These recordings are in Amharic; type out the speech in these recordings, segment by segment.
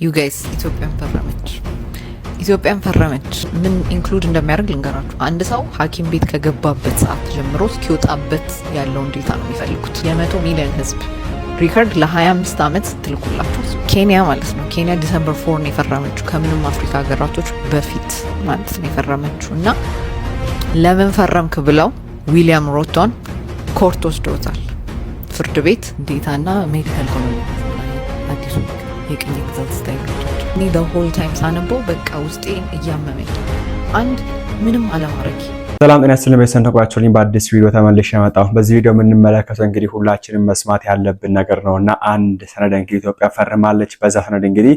ዩ ጋይስ ኢትዮጵያን ፈረመች ምን ኢንክሉድ እንደሚያደርግ ልንገራችሁ። አንድ ሰው ሐኪም ቤት ከገባበት ሰዓት ጀምሮ እስኪወጣበት ያለውን ዴታ ነው የሚፈልጉት። የ100 ሚሊዮን ህዝብ ሪከርድ ለ25 ዓመት ትልኩላችሁ። ኬንያ ማለት ነው። ኬንያ ዲሰምበር 4 ነው የፈረመችው፣ ከምንም አፍሪካ ሀገራቶች በፊት ማለት ነው የፈረመችው። እና ለምን ፈረምክ ብለው ዊሊያም ሩቶን ኮርት ወስደውታል። ፍርድ ቤት ዴታና ሜዲካል ኮሚኒቲ አዲሱ የቅኝ ግዛት ስታይሎች እኔ ሆል ታይም ሳነበው በቃ ውስጤ እያመመኝ አንድ ምንም አለማድረግ። ሰላም ጤና ይስጥልኝ ቤተሰብ ተቆራችሁልኝ በአዲስ ቪዲዮ ተመልሼ መጣሁ። በዚህ ቪዲዮ የምንመለከተው እንግዲህ ሁላችንም መስማት ያለብን ነገር ነውና አንድ ሰነድ እንግዲህ ኢትዮጵያ ፈርማለች። በዛ ሰነድ እንግዲህ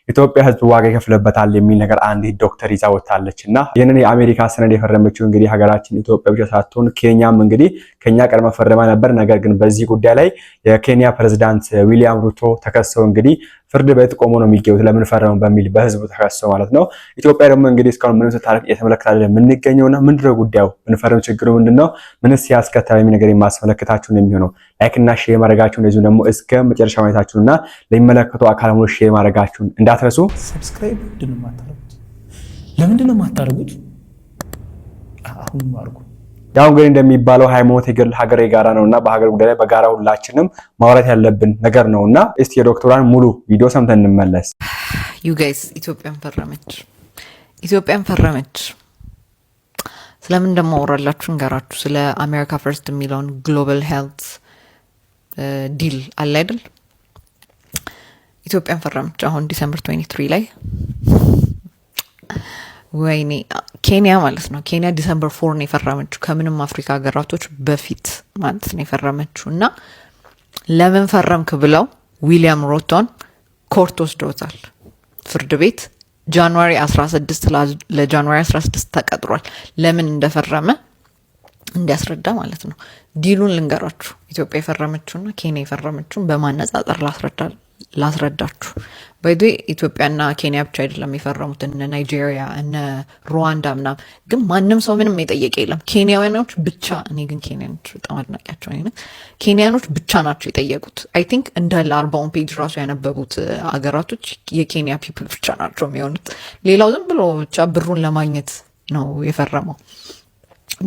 ኢትዮጵያ ህዝብ ዋጋ ይከፍልበታል የሚል ነገር አንድ ዶክተር ይዛ ወጣለችና ይሄንን የአሜሪካ ሰነድ የፈረመችው እንግዲህ ሀገራችን ኢትዮጵያ ብቻ ሳትሆን ኬንያም እንግዲህ ከኛ ቀድማ ፈርማ ነበር። ነገር ግን በዚህ ጉዳይ ላይ የኬንያ ፕሬዝዳንት ዊሊያም ሩቶ ተከሰው እንግዲህ ፍርድ ቤት ቆሞ ነው የሚገኙት። ለምን ፈረሙ በሚል በህዝቡ ተከሰው ማለት ነው። ኢትዮጵያ ደግሞ እንግዲህ እስካሁን ምንም ስታረቅ እየተመለከታለን የምንገኘውና ምንድነው ጉዳዩ? ብንፈርም ችግሩ ምንድነው? ምንስ ያስከተለ የሚል ነገር የማስመለከታችሁ ነው የሚሆነው። ላይክ እና ሼር ማድረጋችሁን እንደዚሁ ደግሞ እስከ መጨረሻ ማየታችሁንና ለሚመለከቱ አካል ሙሉ ሼር ማድረጋችሁን እንዳትረሱ። ሰብስክራይብ ምንድነው የማታረጉት? ለምንድነው የማታረጉት? አሁን ማርጉ። ያው እንግዲህ እንደሚባለው ሃይማኖት የግል ሀገር የጋራ ነውና በሀገር ጉዳይ ላይ በጋራ ሁላችንም ማውራት ያለብን ነገር ነውና እስቲ የዶክተሯን ሙሉ ቪዲዮ ሰምተን እንመለስ። ዩ ጋይስ ኢትዮጵያን ፈረመች። ስለምን እንደማወራላችሁ እንገራችሁ። ስለ አሜሪካ ፈርስት የሚለውን ግሎባል ሄልት ዲል አለ አይደል? ኢትዮጵያን ፈረመች አሁን ዲሰምበር 23 ላይ። ወይኔ ኬንያ ማለት ነው። ኬንያ ዲሰምበር 4 ነው የፈረመችው፣ ከምንም አፍሪካ ሀገራቶች በፊት ማለት ነው የፈረመችው። እና ለምን ፈረምክ ብለው ዊሊያም ሩቶን ኮርት ወስደውታል። ፍርድ ቤት ጃንዋሪ 16 ለጃንዋሪ 16 ተቀጥሯል። ለምን እንደፈረመ እንዲያስረዳ ማለት ነው። ዲሉን ልንገራችሁ። ኢትዮጵያ የፈረመችውና ኬንያ የፈረመችውን በማነጻጸር ላስረዳችሁ። በይዶ ኢትዮጵያና ኬንያ ብቻ አይደለም የፈረሙት፣ እነ ናይጄሪያ እነ ሩዋንዳ ምናምን። ግን ማንም ሰው ምንም የጠየቀ የለም። ኬንያውያኖች ብቻ። እኔ ግን ኬንያኖች በጣም አድናቂያቸው ነኝ። ኬንያኖች ብቻ ናቸው የጠየቁት። አይ ቲንክ እንዳለ 40 ፔጅ ራሱ ያነበቡት አገራቶች የኬንያ ፒፕል ብቻ ናቸው የሚሆኑት። ሌላው ዝም ብሎ ብቻ ብሩን ለማግኘት ነው የፈረመው።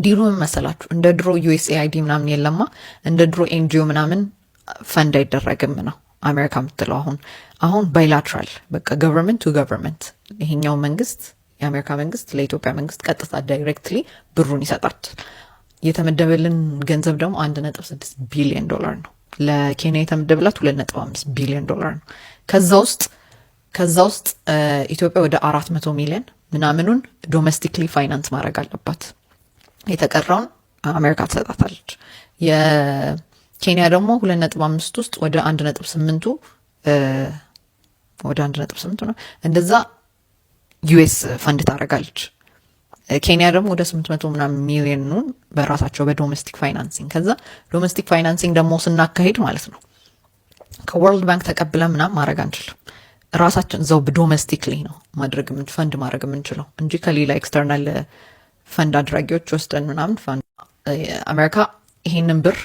ዲሉ ምን መሰላችሁ? እንደ ድሮ ዩኤስኤአይዲ ምናምን የለማ። እንደ ድሮ ኤንጂኦ ምናምን ፈንድ አይደረግም ነው አሜሪካ የምትለው። አሁን ባይላትራል በቃ ገቨርንመንት ቱ ገቨርንመንት። ይሄኛው መንግስት የአሜሪካ መንግስት ለኢትዮጵያ መንግስት ቀጥታ ዳይሬክትሊ ብሩን ይሰጣል። የተመደበልን ገንዘብ ደግሞ 1.6 ቢሊዮን ዶላር ነው። ለኬንያ የተመደበላት 2.5 ቢሊዮን ዶላር ነው። ከዛ ውስጥ ኢትዮጵያ ወደ 400 ሚሊዮን ምናምኑን ዶሜስቲክሊ ፋይናንስ ማድረግ አለባት። የተቀረውን አሜሪካ ትሰጣታለች። ኬንያ ደግሞ 2.5 ውስጥ ወደ 1.8 ነው እንደዛ ዩኤስ ፈንድ ታደርጋለች። ኬንያ ደግሞ ወደ 800 ምናምን ሚሊዮኑን በራሳቸው በዶሜስቲክ ፋይናንሲንግ። ከዛ ዶሜስቲክ ፋይናንሲንግ ደግሞ ስናካሄድ ማለት ነው ከወርልድ ባንክ ተቀብለን ምናምን ማድረግ አንችልም። ራሳችን እዛው በዶሜስቲክሊ ነው ፈንድ ማድረግ የምንችለው እንጂ ከሌላ ኤክስተርናል ፈንድ አድራጊዎች ወስደን ምናምን አሜሪካ ይሄንን ብር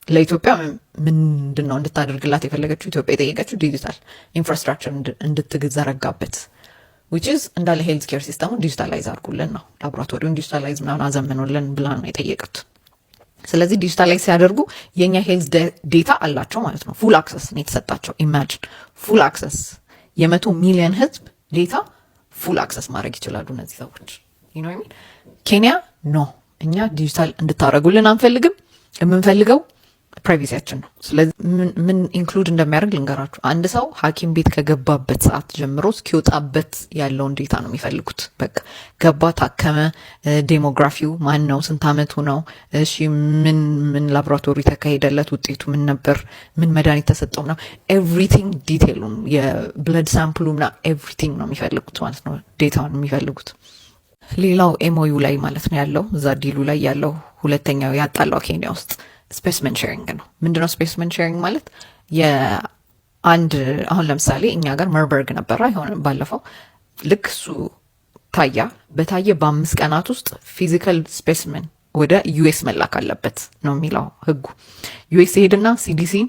ለኢትዮጵያ ምንድን ነው እንድታደርግላት የፈለገችው? ኢትዮጵያ የጠየቀችው ዲጂታል ኢንፍራስትራክቸር እንድትዘረጋበት which is እንዳለ ሄልዝ ኬር ሲስተሙን ዲጂታላይዝ አድርጉልን ነው። ላቦራቶሪውን ዲጂታላይዝ ምናምን አዘምኑልን ብላ ነው የጠየቁት። ስለዚህ ዲጂታላይዝ ሲያደርጉ የኛ ሄልዝ ዴታ አላቸው ማለት ነው። ፉል አክሰስ ነው የተሰጣቸው። ኢማጂን ፉል አክሰስ፣ የ100 ሚሊዮን ህዝብ ዴታ ፉል አክሰስ ማድረግ ይችላሉ እነዚህ ሰዎች። ኬንያ ኖ እኛ ዲጂታል እንድታደርጉልን አንፈልግም፣ የምንፈልገው ፕራይቬሲያችን ነው። ስለዚህ ምን ኢንክሉድ እንደሚያደርግ ልንገራችሁ። አንድ ሰው ሐኪም ቤት ከገባበት ሰዓት ጀምሮ እስኪወጣበት ያለውን ዴታ ነው የሚፈልጉት። በቃ ገባ፣ ታከመ፣ ዴሞግራፊው ማን ነው፣ ስንት አመቱ ነው፣ እሺ ምን ላቦራቶሪ ተካሄደለት፣ ውጤቱ ምን ነበር፣ ምን መድኃኒት ተሰጠው ነው፣ ኤቭሪቲንግ ዲቴይሉን፣ የብለድ ሳምፕሉ ምና ኤቭሪቲንግ ነው የሚፈልጉት ማለት ነው፣ ዴታውን የሚፈልጉት። ሌላው ኤምኦዩ ላይ ማለት ነው ያለው፣ እዛ ዲሉ ላይ ያለው ሁለተኛው ያጣላው ኬንያ ውስጥ ስፔስመን ሼሪንግ ነው። ምንድነው ስፔስመን ሼሪንግ ማለት? አሁን ለምሳሌ እኛ ጋር መርበርግ ነበረ አይሆንም ባለፈው። ልክ እሱ በታየ በ5 ቀናት ውስጥ ፊዚካል ስፔስመን ወደ ዩኤስ መላክ አለበት ነው የሚለው ህጉ። ዩኤስ ሄድና ሲዲሲን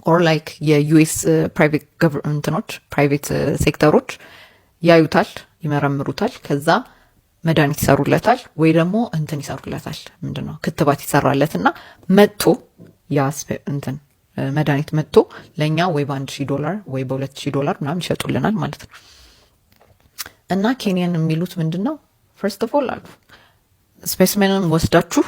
ኦር ላይክ የዩኤስ ፕራይቬት ገቨርንመንቶች ፕራይቬት ሴክተሮች ያዩታል፣ ይመረምሩታል። ከዛ መድኃኒት ይሰሩለታል ወይ ደግሞ እንትን ይሰሩለታል፣ ምንድነው ክትባት ይሰራለትና መጥቶ ያ እንትን መድኃኒት መጥቶ ለኛ ወይ $1,000 ወይ $2,000 ምናምን ይሸጡልናል ማለት ነው። እና ኬንያን የሚሉት ምንድነው ፈርስት ኦፍ ኦል አሉ ስፔሲሜንን ወስዳችሁ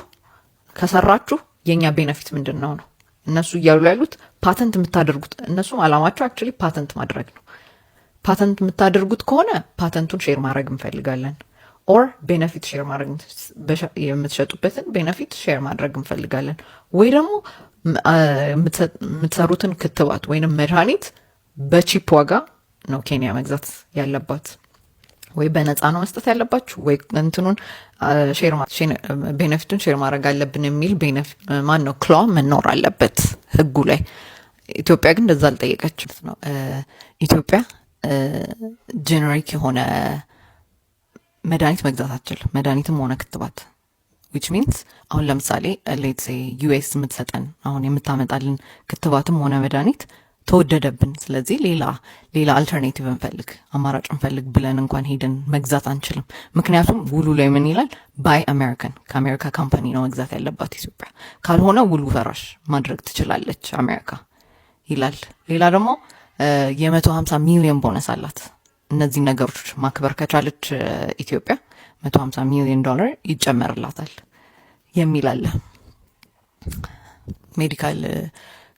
ከሰራችሁ የኛ ቤነፊት ምንድነው ነው እነሱ እያሉ ያሉት። ፓተንት የምታደርጉት እነሱም አላማቸው አክቹሊ ፓተንት ማድረግ ነው። ፓተንት የምታደርጉት ከሆነ ፓተንቱን ሼር ማድረግ እንፈልጋለን። ኦር ቤነፊት ሼር ማድረግ የምትሸጡበትን ቤነፊት ሼር ማድረግ እንፈልጋለን። ወይ ደግሞ የምትሰሩትን ክትባት ወይንም መድኃኒት በቺፕ ዋጋ ነው ኬንያ መግዛት ያለባት። ወይ በነፃ ነው መስጠት ያለባችሁ ወይ እንትኑን ቤነፊቱን ሼር ማድረግ አለብን የሚል ማን ነው ክሏ መኖር አለበት ህጉ ላይ። ኢትዮጵያ ግን እንደዛ አልጠየቀችም ነው። ኢትዮጵያ ጄኔሪክ የሆነ መድኃኒት መግዛት አትችልም። መድኃኒትም ሆነ ክትባት ዊች ሚንስ አሁን ለምሳሌ ሌትስ ዩኤስ የምትሰጠን አሁን የምታመጣልን ክትባትም ሆነ መድኃኒት ተወደደብን፣ ስለዚህ ሌላ አልተርኔቲቭ እንፈልግ አማራጭ እንፈልግ ብለን እንኳን ሄደን መግዛት አንችልም። ምክንያቱም ውሉ ላይ ምን ይላል? ባይ አሜሪካን፣ ከአሜሪካ ካምፓኒ ነው መግዛት ያለባት ኢትዮጵያ። ካልሆነ ውሉ ፈራሽ ማድረግ ትችላለች አሜሪካ ይላል። ሌላ ደግሞ $150 ሚሊዮን ቦነስ አላት። እነዚህ ነገሮች ማክበር ከቻለች ኢትዮጵያ $150 ሚሊዮን ይጨመርላታል የሚል አለ። ሜዲካል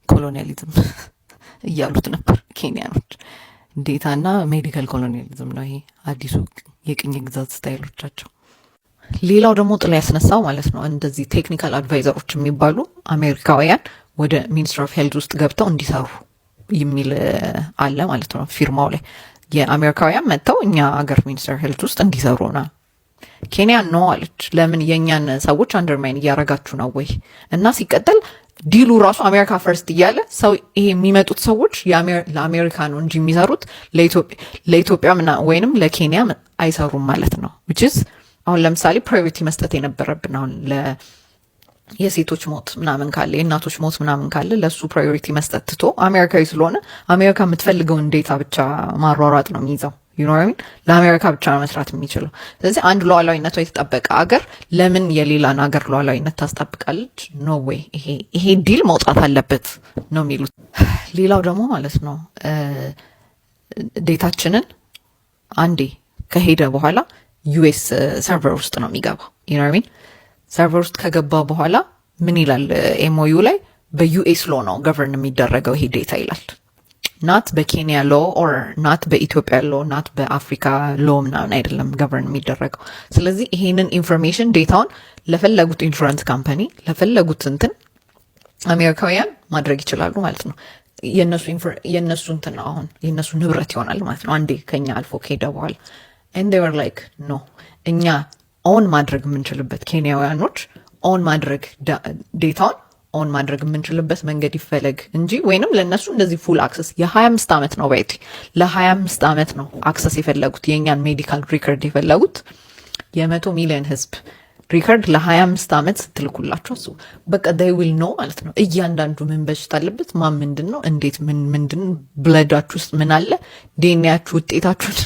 ኮሎኒያሊዝም እያሉት ነበር ኬንያኖች። ዴታና ሜዲካል ኮሎኒያሊዝም ነው ይሄ አዲሱ የቅኝ ግዛት ስታይሎቻቸው። ሌላው ደግሞ ጥላ ያስነሳው ማለት ነው እንደዚህ ቴክኒካል አድቫይዘሮች የሚባሉ አሜሪካውያን ወደ ሚኒስትር ኦፍ ሄልዝ ውስጥ ገብተው እንዲሰሩ የሚል አለ ማለት ነው ፊርማው ላይ። የአሜሪካውያን መጥተው እኛ አገር ሚኒስትር ሄልዝ ውስጥ እንዲሰሩ ነው። ኬንያ ነው አለች። ለምን የእኛን ሰዎች አንደርማይን እያረጋችሁ ነው ወይ? እና ሲቀጠል ዲሉ ራሱ አሜሪካ ፈርስት እያለ ሰው ይሄ የሚመጡት ሰዎች ለአሜሪካ ነው እንጂ የሚሰሩት ለኢትዮጵያ ወይንም ለኬንያ አይሰሩም ማለት ነው። which is አሁን ለምሳሌ ፕራዮሪቲ መስጠት የነበረብን አሁን የሴቶች ሞት ምናምን ካለ የእናቶች ሞት ምናምን ካለ ለሱ ፕራዮሪቲ መስጠት ትቶ አሜሪካዊ ስለሆነ አሜሪካ የምትፈልገውን ዴታ ብቻ ማሯሯጥ ነው የሚይዘው። ለአሜሪካ ብቻ ነው መስራት የሚችለው። ስለዚህ አንድ ሉዓላዊነቷ የተጠበቀ አገር ለምን የሌላን አገር ሉዓላዊነት ታስጠብቃለች? ኖ ዌይ፣ ይሄ ዲል መውጣት አለበት ነው የሚሉት። ሌላው ደግሞ ማለት ነው ዴታችንን አንዴ ከሄደ በኋላ ዩኤስ ሰርቨር ውስጥ ነው የሚገባው። ሰርቨር ውስጥ ከገባ በኋላ ምን ይላል ኤምኦዩ ላይ? በዩኤስ ሎ ነው ገቨርን የሚደረገው ይሄ ዴታ ይላል። ናት በኬንያ ሎ ኦር ናት በኢትዮጵያ ሎ ናት በአፍሪካ ሎ ምናምን አይደለም ገቨርን የሚደረገው። ስለዚህ ይሄንን ኢንፎርሜሽን ዴታውን ለፈለጉት ኢንሹራንስ ካምፓኒ ለፈለጉት እንትን አሜሪካውያን ማድረግ ይችላሉ ማለት ነው። የነሱ እንትን አሁን የነሱ ንብረት ይሆናል ማለት ነው አንዴ ከኛ አልፎ ከሄደ በኋላ። and they were like no እኛ ኦን ማድረግ የምንችልበት ኬንያውያኖች ኦን ማድረግ ዴታውን ኦን ማድረግ የምንችልበት መንገድ ይፈለግ እንጂ ወይንም ለነሱ እንደዚህ ፉል አክሰስ የ25 ዓመት ነው ባይቲ ለ25 ዓመት ነው አክሰስ የፈለጉት የኛን ሜዲካል ሪከርድ የፈለጉት የ100 ሚሊዮን ህዝብ ሪከርድ ለ25 ዓመት ስትልኩላቸው እሱ በቃ they will know ማለት ነው እያንዳንዱ ምን በሽታ አለበት ማን ምንድነው እንዴት ምንድን ብለዳችሁ ውስጥ ምን አለ ዲኤንኤያችሁ ውጤታችሁን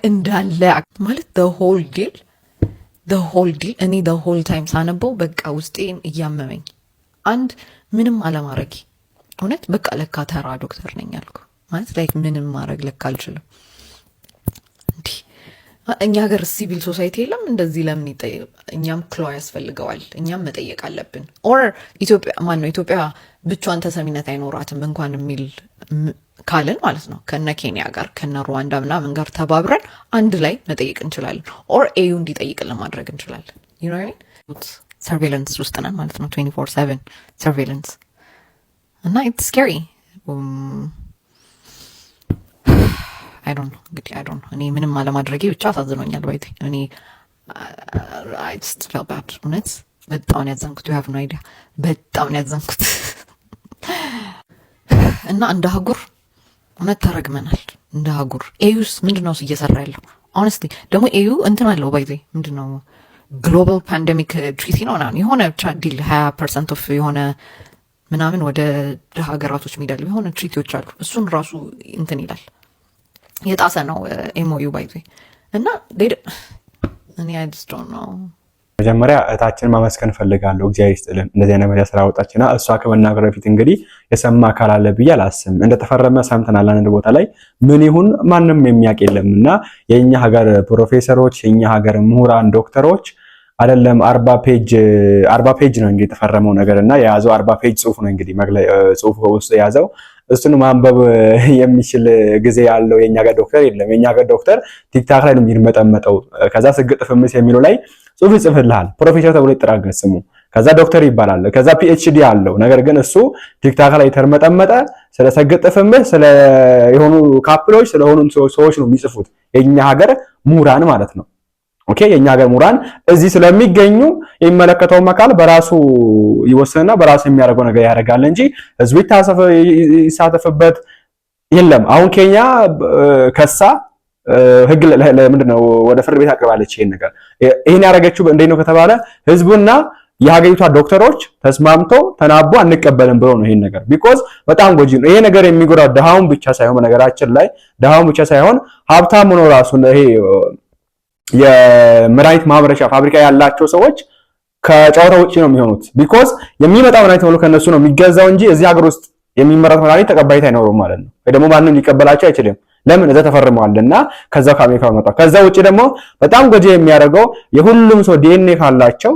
እንዳለ ማለት the whole deal እኔ the whole time ሳነበው በቃ ውስጤን እያመመኝ አንድ ምንም አለማረግ እውነት በቃ ለካ ተራ ዶክተር ነኝ አልኩ ማለት ላይክ ምንም ማድረግ ለካ አልችልም። እንዴ እኛ ሀገር ሲቪል ሶሳይቲ የለም እንደዚህ ለምን እኛም ክሎ ያስፈልገዋል እኛም መጠየቅ አለብን። ኦር ኢትዮጵያ ብቻዋን ተሰሚነት አይኖራትም እንኳን የሚል ካለን ማለት ነው ከነ ኬንያ ጋር ከነ ሩዋንዳ ምናምን ጋር ተባብረን አንድ ላይ መጠየቅ እንችላለን። ኦር ኤዩ እንዲጠይቅልን ማድረግ እንችላለን። ሰርቬይላንስ ውስጥ ነን ማለት ነው 24/7 ሰርቬይላንስ እና ኢትስ ስኬሪ አይ ዶንት ኖ እኔ ምንም አለማድረጌ ብቻ አሳዝኖኛል። ባይቴ እኔ I just felt bad እውነት በጣም ያዘንኩት you have no idea በጣም ያዘንኩት እና እንደ አህጉር እውነት ተረግመናል። እንደ አህጉር ኤዩስ ምንድነው እየሰራ ያለው? ሆነስትሊ ደግሞ ኤዩ እንትን አለው ባይዜ ምንድነው ግሎባል ፓንደሚክ ትሪቲ ነው የሆነ ብቻ ዲል 20% ኦፍ የሆነ ምናምን ወደ ሀገራቶች ሚዳል የሆነ ትሪቲዎች አሉ። እሱን ራሱ እንትን ይላል የጣሰ ነው ኤምኦዩ ባይዘ እና እኔ አይደስቶ ነው። መጀመሪያ እህታችንን ማመስገን ፈልጋለሁ። እግዚአብሔር ይስጥልን እንደዚህ አይነት መሪያ ስራ ወጣችና እሷ ከመናገር በፊት እንግዲህ የሰማ አካል አለ ብዬ አላስብም። እንደተፈረመ ሰምተናል። አንድ ቦታ ላይ ምን ይሁን ማንም የሚያውቅ የለምና የኛ ሀገር ፕሮፌሰሮች የኛ ሀገር ምሁራን ዶክተሮች አይደለም 40 ፔጅ ነው እንግዲህ የተፈረመው ነገርና የያዘው 40 ፔጅ ጽሁፍ ነው እንግዲህ ጽሁፍ ውስጥ የያዘው እሱን ማንበብ የሚችል ጊዜ ያለው የኛ ሀገር ዶክተር የለም። የኛ ሀገር ዶክተር ቲክታክ ላይ ነው የሚመጠመጠው። ከዛ ስግጥ ፍምስ የሚለው ላይ ጽሁፍ ይጽፍልሃል። ፕሮፌሰር ተብሎ ይጠራል ስሙ። ከዛ ዶክተር ይባላል። ከዛ ፒኤችዲ አለው። ነገር ግን እሱ ቲክታክ ላይ ተርመጠመጠ ስለ ሰግጥ ፍምስ ስለ የሆኑ ካፕሎች ስለሆኑ ሰዎች ነው የሚጽፉት የኛ ሀገር ምሁራን ማለት ነው። ኦኬ የኛ ሀገር ምሁራን እዚህ ስለሚገኙ የሚመለከተው አካል በራሱ ይወስንና በራሱ የሚያደርገው ነገር ያደርጋል እንጂ ህዝቡ ይሳተፍበት የለም። አሁን ኬንያ ከሳ ህግ ለምንድነው ወደ ፍርድ ቤት አቅርባለች ይሄን ነገር። ይሄን ያደረገችው እንዴት ነው ከተባለ ህዝቡና የሀገሪቷ ዶክተሮች ተስማምተው ተናቦ አንቀበልም ብሎ ነው ይሄን ነገር ቢኮዝ በጣም ጎጂ ነው። ይሄ ነገር የሚጎዳው ደሃውን ብቻ ሳይሆን በነገራችን ላይ ደሃውን ብቻ ሳይሆን ሀብታም ነው ራሱ ይሄ የመድኃኒት ማምረቻ ፋብሪካ ያላቸው ሰዎች ከጨዋታ ውጪ ነው የሚሆኑት ቢኮዝ የሚመጣው መድኃኒት ሁሉ ከነሱ ነው የሚገዛው እንጂ እዚህ ሀገር ውስጥ የሚመረት መድኃኒት ተቀባይነት አይኖረውም ማለት ነው። ወይ ደግሞ ማንንም ሊቀበላቸው አይችልም። ለምን እዛ ተፈርመዋልና ከዛው ከአሜሪካ መጣ። ከዛ ውጪ ደግሞ በጣም ጎጂ የሚያደርገው የሁሉም ሰው ዲኤንኤ ካላቸው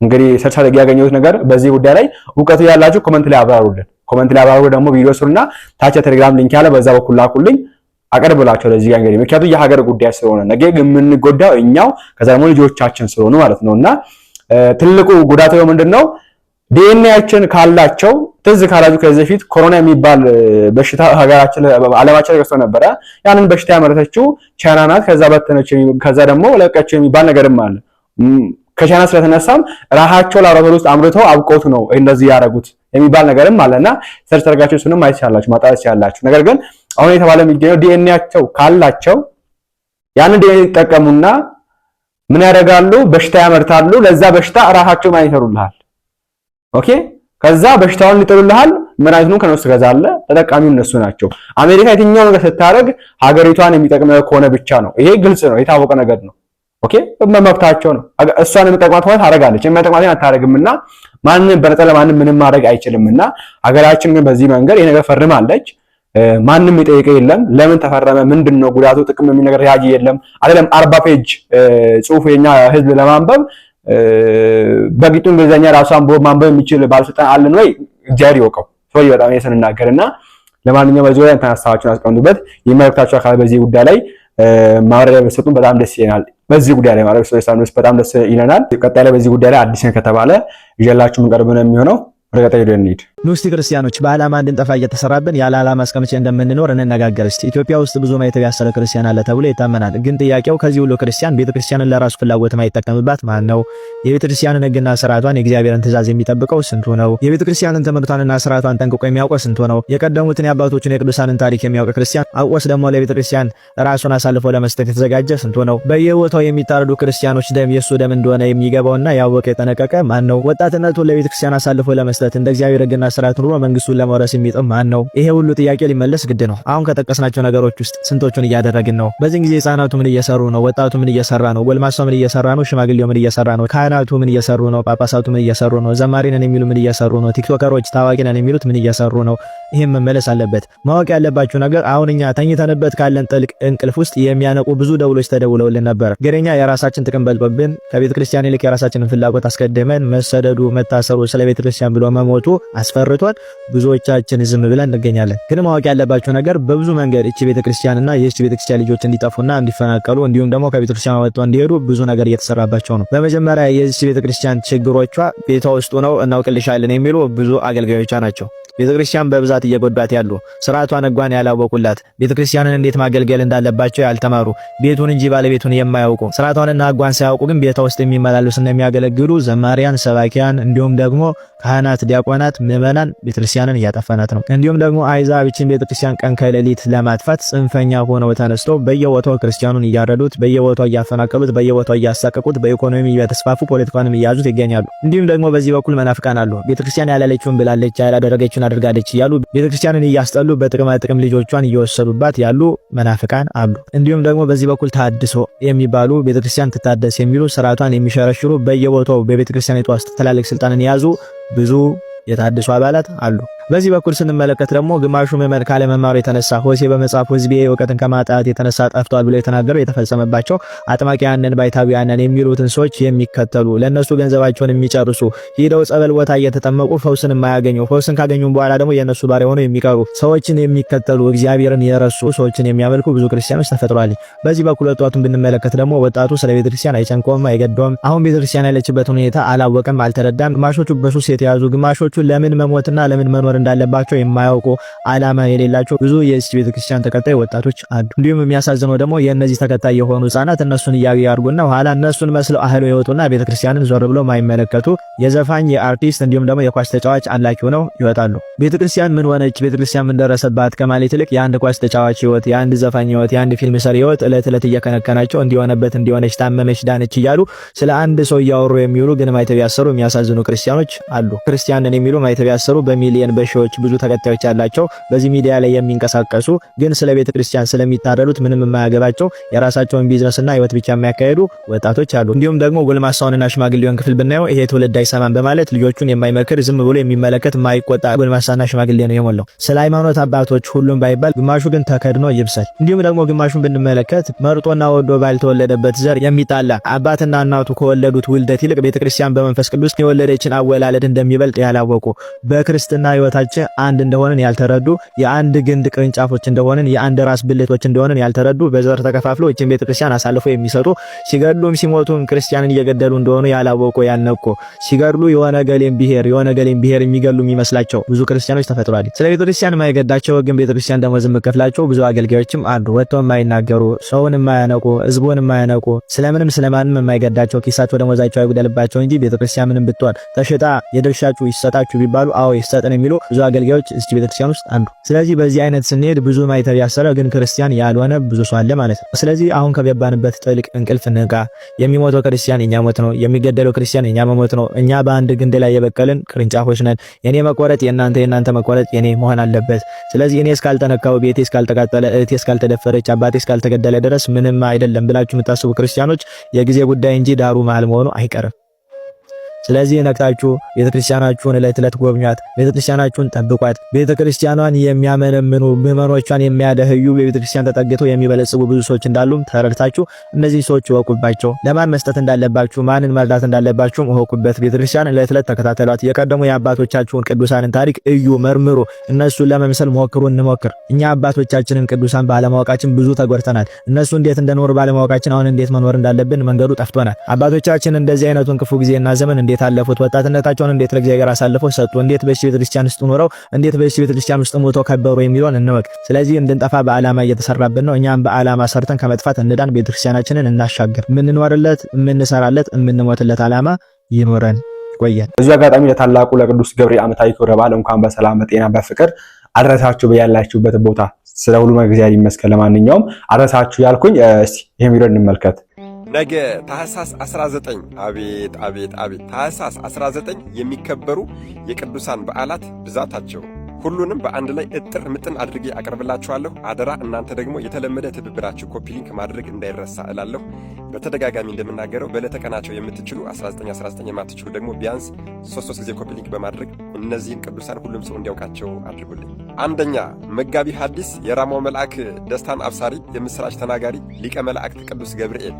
እንግዲህ ሰርች አድርጌ ያገኘሁት ነገር በዚህ ጉዳይ ላይ እውቀቱ ያላችሁ ኮሜንት ላይ አብራሩልን። ኮሜንት ላይ አብራሩ ደግሞ ቪዲዮ ስሩና ታች ቴሌግራም ሊንክ ያለ በዛ በኩል ላኩልኝ አቀርብላችሁ ለዚህ ጋር እንግዲህ ምክንያቱም የሀገር ጉዳይ ስለሆነ ነገ የምንጎዳው እኛው ከዛ ደግሞ ልጆቻችን ስለሆኑ ማለት ነውና ትልቁ ጉዳቱ ምንድነው? ዲኤንኤያችን ካላቸው ትዝ ካላችሁ ከዚህ በፊት ኮሮና የሚባል በሽታ ሀገራችን ዓለማችን ላይ ተከስቶ ነበረ። ያንን በሽታ ያመረተችው ቻይና ናት። ከዛ በተነች ከዛ ደግሞ ለቀቀችው የሚባል ነገርም አለ። ከቻይና ስለተነሳም ራሳቸው ላብራቶሪ ውስጥ አምርተው አብቆቱ ነው እንደዚህ ያደረጉት የሚባል ነገርም አለና ሰርች አድርጋችሁ እሱንም ማየት ይችላልላችሁ ማጣት ይችላልላችሁ። ነገር ግን አሁን የተባለ የሚገኘው ዲኤንኤያቸው ካላቸው ያንን ዲኤንኤ ይጠቀሙና ምን ያደርጋሉ? በሽታ ያመርታሉ። ለዛ በሽታ ራሳቸው ማን ይሰሩልሃል። ኦኬ ከዛ በሽታውን ሊጥሉልሃል። መድኃኒቱን ከነሱ ትገዛለህ። ተጠቃሚው እነሱ ናቸው። አሜሪካ የትኛው ነገር ስታደርግ ሀገሪቷን የሚጠቅም ከሆነ ብቻ ነው። ይሄ ግልጽ ነው፣ የታወቀ ነገር ነው። ኦኬ መብታቸው ነው። እሷን የሚጠቅማት ሆነ ታደርጋለች፣ የማይጠቅማትን አታደርግምና ማንንም በነጠላ ለማንም ምንም ማድረግ አይችልምና ሀገራችን ግን በዚህ መንገድ ይሄ ነገር ፈርማለች። ማንም የጠየቀ የለም። ለምን ተፈረመ? ምንድነው ጉዳቱ? ጥቅም የሚል ነገር ያጂ የለም። አይደለም 40 ፔጅ ጽሁፍ የኛ ህዝብ ለማንበብ በቂጡ እንግሊዘኛ ራሷን ማንበብ የሚችል ባለስልጣን አለን ወይ? እግዚአብሔር ይወቀው። ሰው በጣም የሰንናገርና ለማንኛውም በዚህ ላይ ተነሳዋችሁን አስቀምጡበት። የመልእክታችሁ አካል በዚህ ጉዳይ ላይ ማብራሪያ በሰጡን በጣም ደስ ይለናል። በዚህ ጉዳይ ላይ ማለት ነው በጣም ደስ ይለናል። ቀጣይ ላይ በዚህ ጉዳይ ላይ አዲስ ነገር ከተባለ ይዤላችሁ የምንቀርብ ነው የሚሆነው። ወደ ቀጣይ ቪዲዮ እንሂድ። ንውስቲ ክርስቲያኖች በዓላማ እንድንጠፋ እየተሰራብን ያለ ዓላማ እስከመቼ እንደምንኖር እንነጋገር እስቲ። ኢትዮጵያ ውስጥ ብዙ ማይተብ ያሰረ ክርስቲያን አለ ተብሎ ይታመናል። ግን ጥያቄው ከዚህ ሁሉ ክርስቲያን ቤተክርስቲያንን ለራሱ ፍላጎት ማይጠቀምባት ማን ነው? የቤተክርስቲያንን ሕግና ስርዓቷን የእግዚአብሔርን ትእዛዝ የሚጠብቀው ስንቱ ነው? የቤተክርስቲያንን ትምህርቷንና ስርዓቷን ጠንቅቆ የሚያውቀው ስንቱ ነው? የቀደሙትን የአባቶችን የቅዱሳንን ታሪክ የሚያውቅ ክርስቲያን አውቆስ ደግሞ ለቤተክርስቲያን ራሱን አሳልፎ ለመስጠት የተዘጋጀ ስንቱ ነው? በየቦታው የሚታረዱ ክርስቲያኖች ደም የሱ ደም እንደሆነ የሚገባውና ያወቀ የጠነቀቀ ማን ነው? ወጣትነቱን ለቤተክርስቲያን አሳልፎ ለመስጠት እንደ እግዚአብሔር ሕግና ስርዓት ኑሮ መንግስቱን ለመውረስ የሚጥም ማን ነው? ይሄ ሁሉ ጥያቄ ሊመለስ ግድ ነው። አሁን ከጠቀስናቸው ነገሮች ውስጥ ስንቶቹን እያደረግን ነው? በዚህ ጊዜ ህፃናቱ ምን እየሰሩ ነው? ወጣቱ ምን እየሰራ ነው? ጎልማሳው ምን እየሰራ ነው? ሽማግሌው ምን እየሰራ ነው? ካህናቱ ምን እየሰሩ ነው? ጳጳሳቱ ምን እየሰሩ ነው? ዘማሪ ነን የሚሉ ምን እየሰሩ ነው? ቲክቶከሮች ታዋቂ ነን የሚሉት ምን እየሰሩ ነው? ይሄም መመለስ አለበት። ማወቅ ያለባችሁ ነገር አሁን እኛ ተኝተንበት ካለን ጥልቅ እንቅልፍ ውስጥ የሚያነቁ ብዙ ደውሎች ተደውለውልን ነበር። ገረኛ የራሳችን ጥቅም በልጦብን ከቤተ ክርስቲያን ይልቅ የራሳችንን ፍላጎት አስቀድመን መሰደዱ፣ መታሰሩ፣ ስለ ቤተ ክርስቲያን ብሎ መሞቱ አስፈርቷል። ብዙዎቻችን ዝም ብለን እንገኛለን። ግን ማወቅ ያለባችሁ ነገር በብዙ መንገድ እቺ ቤተ ክርስቲያንና የእቺ ቤተ ክርስቲያን ልጆች እንዲጠፉና እንዲፈናቀሉ እንዲሁም ደግሞ ከቤተ ክርስቲያን ወጥተው እንዲሄዱ ብዙ ነገር እየተሰራባቸው ነው። በመጀመሪያ የእቺ ቤተ ክርስቲያን ችግሮቿ ቤቷ ውስጥ ነው እናውቅልሻለን የሚሉ ብዙ አገልጋዮቿ ናቸው። ቤተክርስቲያን በብዛት እየጎዳት ያሉ ስርዓቷን ሕጓን ያላወቁላት ቤተክርስቲያንን እንዴት ማገልገል እንዳለባቸው ያልተማሩ ቤቱን እንጂ ባለቤቱን የማያውቁ ስርዓቷንና ሕጓን ሳያውቁ ግን ቤቷ ውስጥ የሚመላለሱና የሚያገለግሉ ዘማሪያን፣ ሰባኪያን እንዲሁም ደግሞ ካህናት፣ ዲያቆናት፣ ምዕመናን ቤተክርስቲያንን እያጠፋናት ነው። እንዲሁም ደግሞ አሕዛብ ይህችን ቤተክርስቲያን ቀን ከሌሊት ለማጥፋት ጽንፈኛ ሆነው ተነስተው በየቦታው ክርስቲያኑን እያረዱት፣ በየቦታው እያፈናቀሉት፣ በየቦታው እያሳቀቁት፣ በኢኮኖሚ እየተስፋፉ ፖለቲካንም እያያዙት ይገኛሉ። እንዲሁም ደግሞ በዚህ በኩል መናፍቃን አሉ። ቤተክርስቲያን ያላለችውን ብላለች፣ ያላደረገችውን አድርጋለች እያሉ ቤተክርስቲያንን እያስጠሉ በጥቅማ ጥቅም ልጆቿን እየወሰዱባት ያሉ መናፍቃን አሉ። እንዲሁም ደግሞ በዚህ በኩል ታድሶ የሚባሉ ቤተክርስቲያን ትታደስ የሚሉ ስርዓቷን የሚሸረሽሩ በየቦታው በቤተክርስቲያኒቷ ውስጥ ትላልቅ ስልጣንን የያዙ ብዙ የታድሶ አባላት አሉ። በዚህ በኩል ስንመለከት ደግሞ ግማሹ ምዕመን ካለመማሩ የተነሳ ሆሴ በመጽሐፉ ሕዝቤ እውቀትን ከማጣት የተነሳ ጠፍቷል ብሎ የተናገረው የተፈጸመባቸው አጥማቂያንን ባይታዊያንን የሚሉትን ሰዎች የሚከተሉ ለነሱ ገንዘባቸውን የሚጨርሱ ሂደው ጸበል ቦታ እየተጠመቁ ፈውስን የማያገኙ ፈውስን ካገኙም በኋላ ደግሞ የነሱ ባሪያ ሆነው የሚቀሩ ሰዎችን የሚከተሉ እግዚአብሔርን የረሱ ሰዎችን የሚያመልኩ ብዙ ክርስቲያኖች ተፈጥሯል። በዚህ በኩል ወጣቱን ብንመለከት ደግሞ ወጣቱ ስለ ቤተክርስቲያን አይጨንቀውም፣ አይገደውም። አሁን ቤተክርስቲያን ያለችበት ሁኔታ አላወቀም፣ አልተረዳም። ግማሾቹ በሱስ የተያዙ ግማሾቹ ለምን መሞትና ለምን መኖር እንዳለባቸው የማያውቁ ዓላማ የሌላቸው ብዙ የዚህ ቤተክርስቲያን ተከታይ ወጣቶች አሉ። እንዲሁም የሚያሳዝነው ደግሞ የእነዚህ ተከታይ የሆኑ ህፃናት እነሱን እያያርጉና ኋላ እነሱን መስለው አህሎ ይወጡና ቤተክርስቲያንን ዞር ብለው ማይመለከቱ የዘፋኝ የአርቲስት እንዲሁም ደግሞ የኳስ ተጫዋች አላኪ ሆነው ይወጣሉ። ቤተክርስቲያን ምን ሆነች፣ ቤተክርስቲያን ምን ደረሰባት ከማለት ይልቅ የአንድ ኳስ ተጫዋች ህይወት፣ የአንድ ዘፋኝ ህይወት፣ የአንድ ፊልም ሰሪ ህይወት እለት እለት እየከነከናቸው እንዲሆነበት እንዲሆነች ታመመች ዳነች እያሉ ስለ አንድ ሰው እያወሩ የሚውሉ ግን ማይተብ ያሰሩ የሚያሳዝኑ ክርስቲያኖች አሉ። ክርስቲያንን የሚሉ ማይተብ ያሰሩ በሚሊየን በሺዎች ብዙ ተከታዮች ያላቸው በዚህ ሚዲያ ላይ የሚንቀሳቀሱ ግን ስለ ቤተክርስቲያን ስለሚታረዱት ምንም የማያገባቸው የራሳቸውን ቢዝነስና ህይወት ብቻ የሚያካሂዱ ወጣቶች አሉ። እንዲሁም ደግሞ ጎልማሳውንና ሽማግሌውን ክፍል ብናየው ይሄ ትውልድ አይሰማም በማለት ልጆቹን የማይመክር ዝም ብሎ የሚመለከት የማይቆጣ ጎልማሳና ሽማግሌ ነው የሞላው። ስለ ሃይማኖት አባቶች ሁሉም ባይባል ግማሹ ግን ተከድኖ ይብሳል። እንዲሁም ደግሞ ግማሹን ብንመለከት መርጦና ወዶ ባልተወለደበት ዘር የሚጣላ አባትና እናቱ ከወለዱት ውልደት ይልቅ ቤተክርስቲያን በመንፈስ ቅዱስ የወለደችን አወላለድ እንደሚበልጥ ያላወቁ በክርስትና ህይወታችን አንድ እንደሆነን ያልተረዱ የአንድ ግንድ ቅርንጫፎች እንደሆነን የአንድ ራስ ብልቶች እንደሆነን ያልተረዱ በዘር ተከፋፍለው እቺን ቤተክርስቲያን አሳልፎ የሚሰጡ ሲገድሉም ሲሞቱም ክርስቲያንን እየገደሉ እንደሆኑ ያላወቁ ያልነቁ ሲገድሉ የሆነ ገሌን ብሔር የሚገሉ የሚመስላቸው ብዙ ክርስቲያኖች ተፈጥሯል። ስለ ቤተክርስቲያን የማይገዳቸው ግን ቤተክርስቲያን ደግሞ ዝም ከፍላቸው ብዙ አገልጋዮችም አሉ። ወጥተው የማይናገሩ ሰውን የማያነቁ ህዝቡን የማያነቁ ስለምንም ስለማንም የማይገዳቸው ኪሳቸው ደሞዛቸው አይጉደልባቸው እንጂ ቤተክርስቲያን ምንም ብትሆን ተሽጣ የድርሻችሁ ይሰጣችሁ ቢባሉ አዎ ይሰጠን የሚሉ ብዙ አገልጋዮች እዚህ ቤተክርስቲያን ውስጥ አሉ። ስለዚህ በዚህ አይነት ስንሄድ ብዙ ማይተብ ያሰረ ግን ክርስቲያን ያልሆነ ብዙ ሰው አለ ማለት ነው። ስለዚህ አሁን ከገባንበት ጥልቅ እንቅልፍ ንቃ። የሚሞተው ክርስቲያን የኛ ሞት ነው፣ የሚገደለው ክርስቲያን የኛ መሞት ነው። እኛ በአንድ ግንድ ላይ የበቀልን ቅርንጫፎች ነን። የኔ መቆረጥ የናንተ መቆረጥ የኔ መሆን አለበት። ስለዚህ እኔ እስካልተነካው፣ ቤቴ እስካልተቃጠለ፣ እህቴ እስካልተደፈረች፣ አባቴ እስካልተገደለ ድረስ ምንም አይደለም ብላችሁ የምታስቡ ክርስቲያኖች የጊዜ ጉዳይ እንጂ ዳሩ መሃል መሆኑ አይቀርም። ስለዚህ ነቅታችሁ ቤተክርስቲያናችሁን እለት ጎብኟት፣ ቤተክርስቲያናችሁን ጠብቋት። ቤተክርስቲያኗን የሚያመነምኑ ምዕመኖቿን የሚያደህዩ በቤተክርስቲያን ተጠግተው የሚበለጽጉ ብዙ ሰዎች እንዳሉም ተረድታችሁ እነዚህ ሰዎች እወቁባቸው። ለማን መስጠት እንዳለባችሁ፣ ማንን መርዳት እንዳለባችሁ እወቁበት። ቤተክርስቲያን እለት ተከታተሏት። የቀደሙ የአባቶቻችሁን ቅዱሳንን ታሪክ እዩ፣ መርምሩ። እነሱን ለመምሰል ሞክሩ፣ እንሞክር። እኛ አባቶቻችንን ቅዱሳን ባለማወቃችን ብዙ ተጎድተናል። እነሱ እንዴት እንደኖሩ ባለማወቃችን አሁን እንዴት መኖር እንዳለብን መንገዱ ጠፍቶናል። አባቶቻችን እንደዚህ አይነቱን ክፉ ጊዜና ዘመን እንዴት አለፉት? ወጣትነታቸውን እንዴት ለእግዚአብሔር አሳልፈው ሰጡ? እንዴት በዚህ ቤተክርስቲያን ውስጥ ኖረው እንዴት በዚህ ቤተክርስቲያን ውስጥ ሞተው ከበሩ የሚለውን እንወቅ። ስለዚህ እንድንጠፋ በዓላማ እየተሰራብን ነው። እኛም በዓላማ ሰርተን ከመጥፋት እንዳን ቤተክርስቲያናችንን እናሻገር። የምንኖርለት፣ የምንሰራለት፣ የምንሞትለት ዓላማ ይኖረን ይቆያል። እዚህ አጋጣሚ ለታላቁ ለቅዱስ ገብርኤል ዓመታዊ ክብረ በዓል እንኳን በሰላም በጤና በፍቅር አድረሳችሁ በያላችሁበት ቦታ። ስለ ሁሉ እግዚአብሔር ይመስገን። ለማንኛውም አድረሳችሁ ያልኩኝ እስቲ ይሄን ቪዲዮ እንመልከት። ነገ ታህሳስ 19 አቤት ታህሳስ 19 የሚከበሩ የቅዱሳን በዓላት ብዛታቸው ሁሉንም በአንድ ላይ እጥር ምጥን አድርጌ አቀርብላችኋለሁ። አደራ እናንተ ደግሞ የተለመደ ትብብራችሁ ኮፒ ሊንክ ማድረግ እንዳይረሳ እላለሁ። በተደጋጋሚ እንደምናገረው በዕለተ ቀናቸው የምትችሉ 19 የማትችሉ ደግሞ ቢያንስ 3 ጊዜ ኮፒ ሊንክ በማድረግ እነዚህን ቅዱሳን ሁሉም ሰው እንዲያውቃቸው አድርጉልኝ። አንደኛ መጋቢ ሐዲስ የራማው መልአክ ደስታን አብሳሪ የምስራች ተናጋሪ ሊቀ መላእክት ቅዱስ ገብርኤል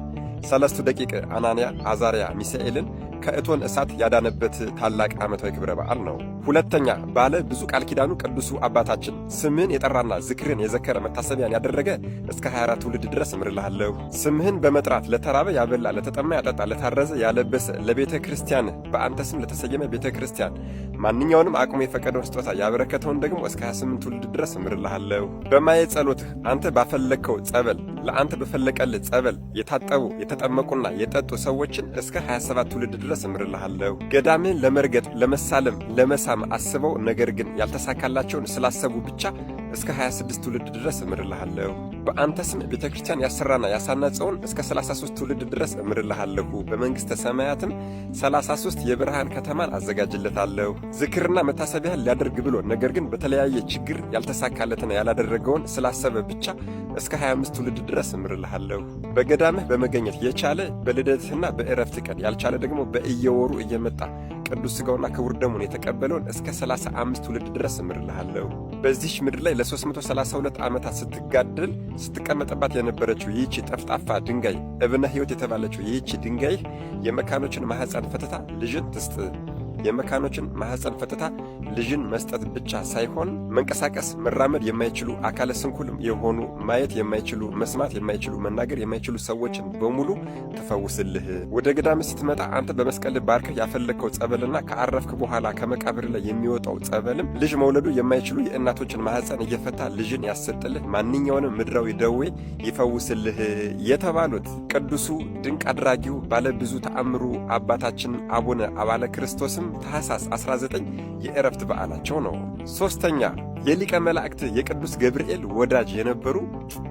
ሰለስቱ ደቂቅ አናንያ፣ አዛሪያ፣ ሚሳኤልን ከእቶን እሳት ያዳነበት ታላቅ ዓመታዊ ክብረ በዓል ነው። ሁለተኛ ባለ ብዙ ቃል ኪዳኑ ቅዱሱ አባታችን ስምህን የጠራና ዝክርን የዘከረ መታሰቢያን ያደረገ እስከ 24 ትውልድ ድረስ እምርልሃለሁ። ስምህን በመጥራት ለተራበ ያበላ፣ ለተጠማ ያጠጣ፣ ለታረዘ ያለበሰ፣ ለቤተ ክርስቲያን በአንተ ስም ለተሰየመ ቤተ ክርስቲያን ማንኛውንም አቅሙ የፈቀደውን ስጦታ ያበረከተውን ደግሞ እስከ 28 ትውልድ ድረስ እምርልሃለሁ። በማየ ጸሎትህ አንተ ባፈለግከው ጸበል ለአንተ በፈለቀልህ ጸበል የታጠቡ የተጠመቁና የጠጡ ሰዎችን እስከ 27 ትውልድ ድረስ እምርልሃለሁ። ገዳምህን ለመርገጥ ለመሳለም ለመሳም አስበው ነገር ግን ያልተሳካላቸውን ስላሰቡ ብቻ እስከ 26 ትውልድ ድረስ እምርልሃለሁ። በአንተ ስም ቤተ ክርስቲያን ያሰራና ያሳነጸውን እስከ 33 ትውልድ ድረስ እምርልሃለሁ። በመንግሥተ ሰማያትም 33 የብርሃን ከተማን አዘጋጅለታለሁ። ዝክርና መታሰቢያን ሊያደርግ ብሎ ነገር ግን በተለያየ ችግር ያልተሳካለትና ያላደረገውን ስላሰበ ብቻ እስከ 25 ትውልድ ድረስ እምርልሃለሁ። በገዳምህ በመገኘት የቻለ በልደትህና በዕረፍት ቀን ያልቻለ ደግሞ በእየወሩ እየመጣ ቅዱስ ሥጋውና ክቡር ደሙን የተቀበለውን እስከ 35 ትውልድ ድረስ እምርልሃለሁ። በዚህች ምድር ላይ ለ332 ዓመታት ስትጋደል ስትቀመጥባት የነበረችው ይህቺ ጠፍጣፋ ድንጋይ እብነ ሕይወት የተባለችው ይህቺ ድንጋይ የመካኖችን ማኅፀን ፈትታ ልጅን ትስጥ። የመካኖችን ማኅፀን ፈትታ ልጅን መስጠት ብቻ ሳይሆን መንቀሳቀስ መራመድ የማይችሉ አካለ ስንኩል የሆኑ ማየት የማይችሉ መስማት የማይችሉ መናገር የማይችሉ ሰዎችን በሙሉ ትፈውስልህ። ወደ ገዳም ስትመጣ አንተ በመስቀል ባርከህ ያፈለግከው ጸበልና ከአረፍክ በኋላ ከመቃብር ላይ የሚወጣው ጸበልም ልጅ መውለዱ የማይችሉ የእናቶችን ማኅፀን እየፈታ ልጅን ያሰጥልህ፣ ማንኛውንም ምድራዊ ደዌ ይፈውስልህ የተባሉት ቅዱሱ ድንቅ አድራጊው ባለብዙ ተአምሩ አባታችን አቡነ አባለ ክርስቶስም ታኅሳስ 19 የዕረፍት በዓላቸው ነው። ሦስተኛ የሊቀ መላእክት የቅዱስ ገብርኤል ወዳጅ የነበሩ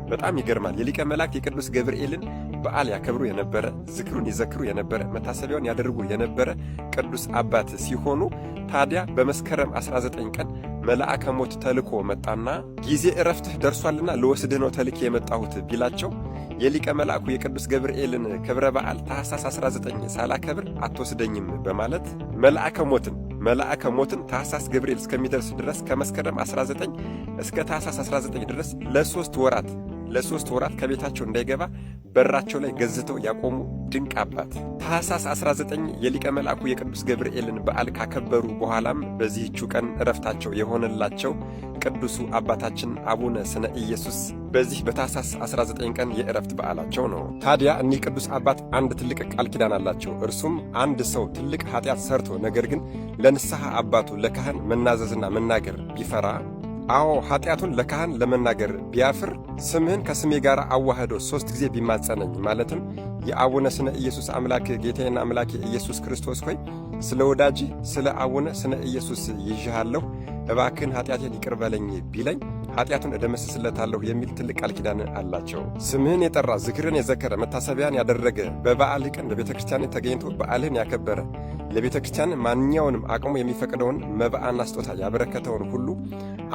በጣም ይገርማል። የሊቀ መላእክት የቅዱስ ገብርኤልን በዓል ያከብሩ የነበረ ዝክሩን ይዘክሩ የነበረ መታሰቢያውን ያደርጉ የነበረ ቅዱስ አባት ሲሆኑ ታዲያ በመስከረም 19 ቀን መልአከ ሞት ተልኮ መጣና ጊዜ ዕረፍትህ ደርሷልና ልወስድህ ነው ተልኬ የመጣሁት ቢላቸው የሊቀ መልአኩ የቅዱስ ገብርኤልን ክብረ በዓል ታኅሳስ 19 ሳላከብር አትወስደኝም በማለት መልአከ ሞትን ታኅሳስ ገብርኤል እስከሚደርስ ድረስ ከመስከረም 19 እስከ ታኅሳስ 19 ድረስ ለሶስት ወራት ከቤታቸው እንዳይገባ በራቸው ላይ ገዝተው ያቆሙ ድንቅ አባት። ታኅሳስ 19 የሊቀ መልአኩ የቅዱስ ገብርኤልን በዓል ካከበሩ በኋላም በዚህቹ ቀን ዕረፍታቸው የሆነላቸው ቅዱሱ አባታችን አቡነ ስነ ኢየሱስ በዚህ በታኅሳስ 19 ቀን የዕረፍት በዓላቸው ነው። ታዲያ እኒህ ቅዱስ አባት አንድ ትልቅ ቃል ኪዳን አላቸው። እርሱም አንድ ሰው ትልቅ ኃጢአት ሰርቶ ነገር ግን ለንስሐ አባቱ ለካህን መናዘዝና መናገር ቢፈራ ኃጢአቱን ለካህን ለመናገር ቢያፍር ስምህን ከስሜ ጋር አዋህዶ 3 ጊዜ ቢማጸነኝ ማለትም የአቡነ ስነ ኢየሱስ አምላክ ጌታዬና አምላኬ ኢየሱስ ክርስቶስ ሆይ ስለ ወዳጅ ስለ አቡነ ስነ ኢየሱስ ይዤሃለሁ፣ እባክህን ኃጢአቴን ይቅር በለኝ ቢለኝ ኃጢአቱን እደመስስለታለሁ የሚል ትልቅ ቃል ኪዳን አላቸው። ስምህን የጠራ ዝክርን የዘከረ መታሰቢያን ያደረገ በበዓልህ ቀን በቤተ ክርስቲያን ተገኝቶ በዓልህን ያከበረ ለቤተ ክርስቲያን ማንኛውንም አቅሙ የሚፈቅደውን መባዕና ስጦታ ያበረከተውን ሁሉ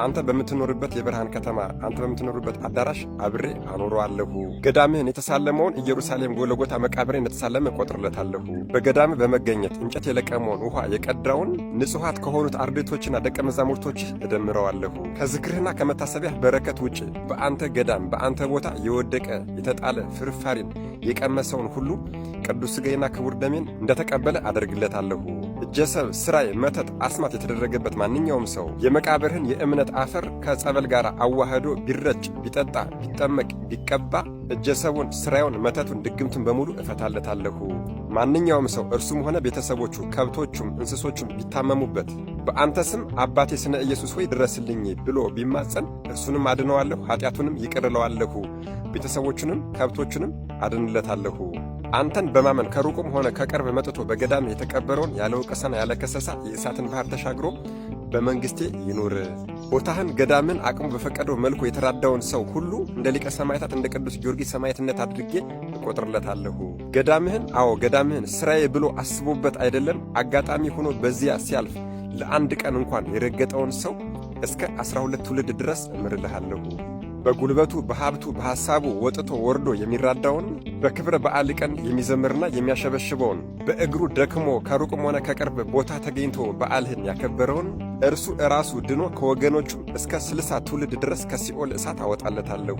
አንተ በምትኖርበት የብርሃን ከተማ አንተ በምትኖርበት አዳራሽ አብሬ አኖረዋለሁ። ገዳምህን የተሳለመውን ኢየሩሳሌም ጎለጎታ መቃብሬን የተሳለመ እቆጥርለታለሁ። በገዳምህ በመገኘት እንጨት የለቀመውን ውኃ የቀዳውን ንጹሐት ከሆኑት አርድእቶችና ደቀ መዛሙርቶችህ እደምረዋለሁ። ከዝክርህና ከመታሰቢያህ በረከት ውጭ በአንተ ገዳም በአንተ ቦታ የወደቀ የተጣለ ፍርፋሪን የቀመሰውን ሁሉ ቅዱስ ሥጋዬና ክቡር ደሜን እንደተቀበለ አደርግለታለሁ። እጀሰብ፣ ስራይ፣ መተት፣ አስማት የተደረገበት ማንኛውም ሰው የመቃብርህን የእምነት አፈር ከጸበል ጋር አዋህዶ ቢረጭ፣ ቢጠጣ፣ ቢጠመቅ፣ ቢቀባ እጀሰቡን፣ ስራዩን፣ መተቱን፣ ድግምቱን በሙሉ እፈታለታለሁ። ማንኛውም ሰው እርሱም ሆነ ቤተሰቦቹ ከብቶቹም እንስሶቹም ቢታመሙበት በአንተ ስም አባቴ ስነ ኢየሱስ ሆይ ድረስልኝ ብሎ ቢማጸን እርሱንም አድነዋለሁ፣ ኃጢአቱንም ይቅር እለዋለሁ፣ ቤተሰቦቹንም ከብቶቹንም አድንለታለሁ። አንተን በማመን ከሩቁም ሆነ ከቅርብ መጥቶ በገዳም የተቀበረውን ያለ ወቀሳና ያለ ከሰሳ የእሳትን ባህር ተሻግሮ በመንግሥቴ ይኑር። ቦታህን ገዳምን አቅሙ በፈቀደው መልኩ የተራዳውን ሰው ሁሉ እንደ ሊቀ ሰማዕታት እንደ ቅዱስ ጊዮርጊስ ሰማዕትነት አድርጌ እቆጥርለታለሁ። ገዳምህን ስራዬ ብሎ አስቦበት አይደለም አጋጣሚ ሆኖ በዚያ ሲያልፍ ለአንድ ቀን እንኳን የረገጠውን ሰው እስከ 12 ትውልድ ድረስ እምርልሃለሁ። በጉልበቱ በሀብቱ በሐሳቡ ወጥቶ ወርዶ የሚራዳውን በክብረ በዓል ቀን የሚዘምርና የሚያሸበሽበውን በእግሩ ደክሞ ከሩቅም ሆነ ከቅርብ ቦታ ተገኝቶ በዓልህን ያከበረውን እርሱ እራሱ ድኖ ከወገኖቹም እስከ 60 ትውልድ ድረስ ከሲኦል እሳት አወጣለታለሁ።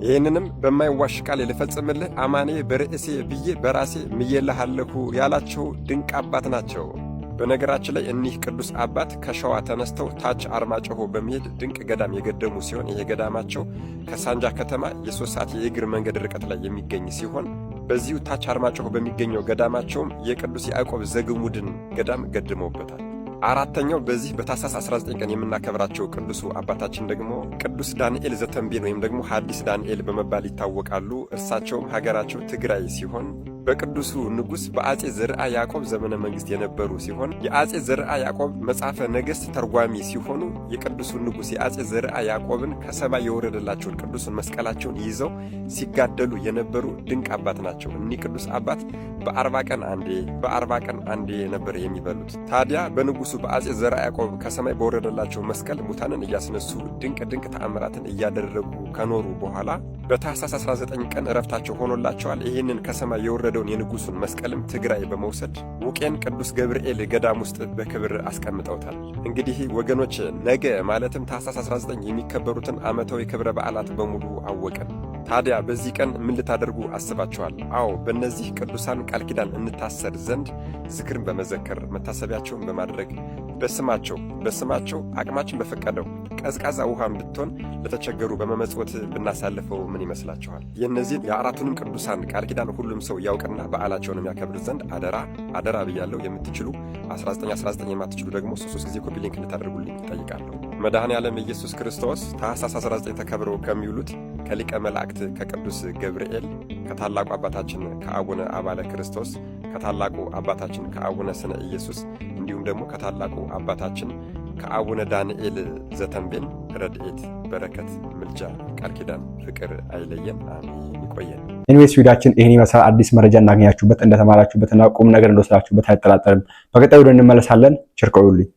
ይህንንም በማይዋሽ ቃል ልፈጽምልህ አማኔ በርዕሴ ብዬ በራሴ ምዬልሃለሁ ያላቸው ድንቅ አባት ናቸው። በነገራችን ላይ እኒህ ቅዱስ አባት ከሸዋ ተነስተው ታች አርማጭሆ በመሄድ ድንቅ ገዳም የገደሙ ሲሆን ይሄ ገዳማቸው ከሳንጃ ከተማ የ3 ሰዓት የእግር መንገድ ርቀት ላይ የሚገኝ ሲሆን በዚሁ ታች አርማጭሆ በሚገኘው ገዳማቸውም የቅዱስ ያዕቆብ ዘግሙድን ገዳም ገድመውበታል። አራተኛው በዚህ በታኅሳስ 19 ቀን የምናከብራቸው ቅዱሱ አባታችን ደግሞ ቅዱስ ዳንኤል ዘተንቤን ወይም ደግሞ ሐዲስ ዳንኤል በመባል ይታወቃሉ። እርሳቸውም ሀገራቸው ትግራይ ሲሆን በቅዱሱ ንጉሥ በአጼ ዘርዓ ያዕቆብ ዘመነ መንግሥት የነበሩ ሲሆን የአጼ ዘርዓ ያዕቆብ መጽሐፈ ነገሥት ተርጓሚ ሲሆኑ የቅዱሱ ንጉሥ የአጼ ዘርዓ ያዕቆብን ከሰማይ የወረደላቸውን ቅዱሱን መስቀላቸውን ይዘው ሲጋደሉ የነበሩ ድንቅ አባት ናቸው። እኒህ ቅዱስ አባት በ40 ቀን አንዴ ነበር የሚበሉት። ታዲያ በንጉሱ በአጼ ዘርዓ ያዕቆብ ከሰማይ በወረደላቸው መስቀል ሙታንን እያስነሱ ድንቅ ተአምራትን እያደረጉ ከኖሩ በኋላ በታኅሳስ 19 ቀን እረፍታቸው ሆኖላቸዋል። ይህንን ከሰማይ የወረደውን የንጉሱን መስቀልም ትግራይ በመውሰድ ውቄን ቅዱስ ገብርኤል ገዳም ውስጥ በክብር አስቀምጠውታል። እንግዲህ ወገኖች ነገ ማለትም ታኅሳስ 19 የሚከበሩትን ዓመታዊ ክብረ በዓላት በሙሉ አወቅን። ታዲያ በዚህ ቀን ምን ልታደርጉ አስባችኋል? አዎ በእነዚህ ቅዱሳን ቃል ኪዳን እንታሰር ዘንድ ዝክርን በመዘከር መታሰቢያቸውን በማድረግ በስማቸው አቅማችን በፈቀደው ቀዝቃዛ ውሃን ብትሆን ለተቸገሩ በመመጽወት ብናሳልፈው ምን ይመስላችኋል? የእነዚህን የአራቱንም ቅዱሳን ቃል ኪዳን ሁሉም ሰው ያውቅና በዓላቸውን የሚያከብር ዘንድ አደራ ብያለሁ። የምትችሉ 19 የማትችሉ ደግሞ 3 ጊዜ ኮፒ ሊንክ እንድታደርጉልኝ እጠይቃለሁ። መድኃኔ ዓለም ኢየሱስ ክርስቶስ ታኅሳስ 19 ተከብረው ከሚውሉት ከሊቀ መላእክት ከቅዱስ ገብርኤል፣ ከታላቁ አባታችን ከአቡነ አባለ ክርስቶስ፣ ከታላቁ አባታችን ከአቡነ ስነ ኢየሱስ እንዲሁም ደግሞ ከታላቁ አባታችን ከአቡነ ዳንኤል ዘተንቤን ረድኤት፣ በረከት፣ ምልጃ፣ ቃል ኪዳን፣ ፍቅር አይለየን። አሜን። ይቆየን። ኢንዌስት ቪዲዮአችን ይሄን ይመስላል። አዲስ መረጃ እናገኛችሁበት፣ እንደተማራችሁበትና ቁም ነገር እንደወሰዳችሁበት አይጠራጠርም። በቀጣዩ እንመለሳለን። ቸር ቆዩልኝ።